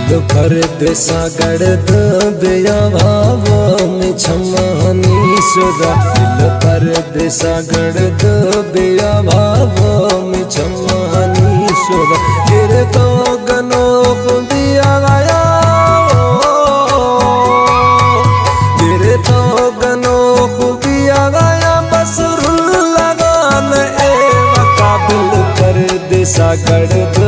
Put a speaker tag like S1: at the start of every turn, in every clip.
S1: दिल परदेसा गड़द बेयावावो में छमानी सुदा दिल परदेसा गड़द बेयावावो में छमानी सुदा तेरे तो गनो दिया गया तेरे तो गनो दिया गया बस लगान ए काबिल परदेसा गड़द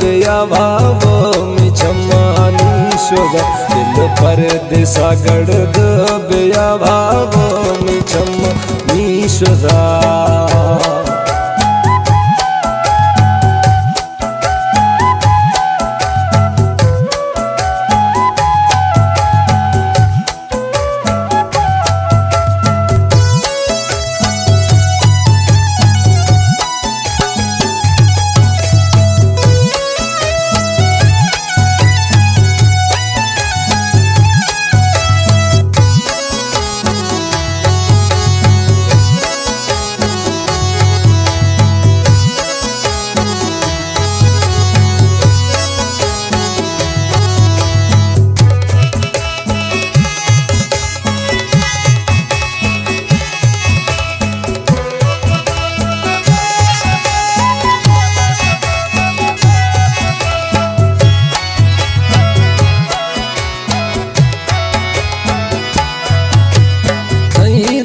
S1: बेयावावो में छमानी सुदा दिल परदेसा गड़द बेयावावो में छमानी सुदा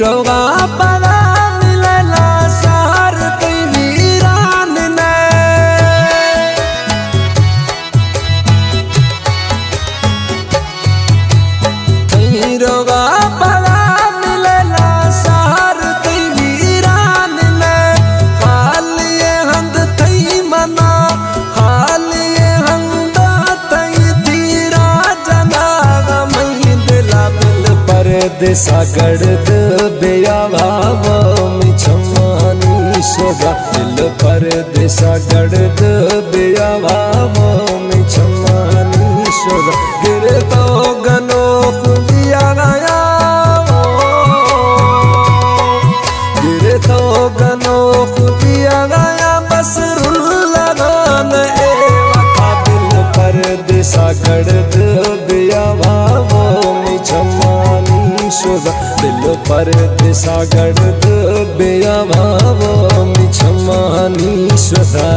S1: रोगा पला मिलला सार कई वीरान ने कई रोगा पला मिलला सार कई वीरान ने हालिए हंद थई मना हालिए हंदा तई तीरा जना मई दिला बिल परदेसा गड़द बेयावावो में छमानी सुदा दिल परदेसा गड़द बेयावावो में छमानी सुदा गिरे तो गनो दिया गया गिरे तो गनो दिया गया बस लगान ए काबिल परदेसा गड़द बेयावावो में छमानी सुदा दिल परदेसा गड़द बेयावावो में छमानी सुदा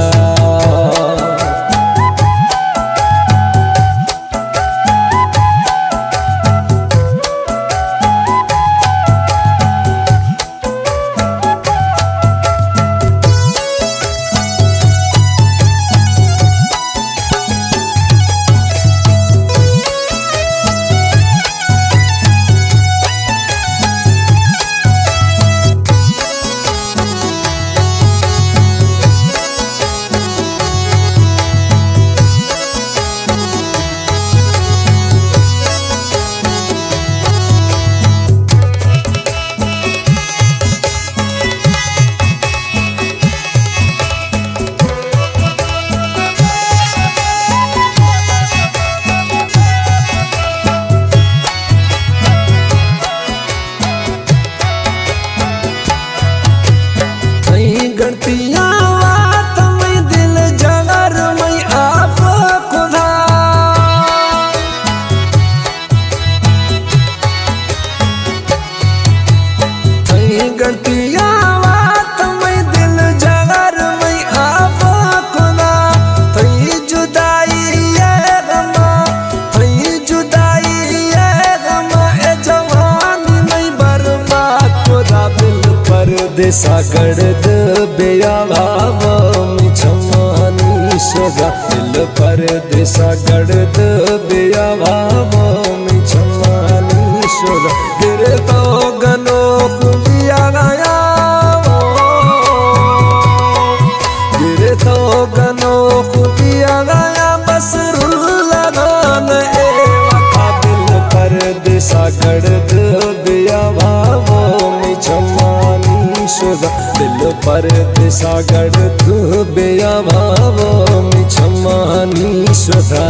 S1: गणतिया वात में दिल जगर में आप खुदा गणतिया वात में दिल जगर में आप खुदा थई जुदाई ये गमा थई जुदाई ये गमा ए जवानी में बर्बाद खुदा दिल परदेसा गड़द बेयावावो में छमानी सुदा दिल परदेसा गड़द बेयावावो में छमानी सुदा गिरे तो गनो दिया गया गिरे तो गनो दिया गया बस लगान ए काबिल परदेसा गड़द बेयावावो में छमानी सुदा दिल परदेसा गड़द बेयावावो में छमानी सुदा।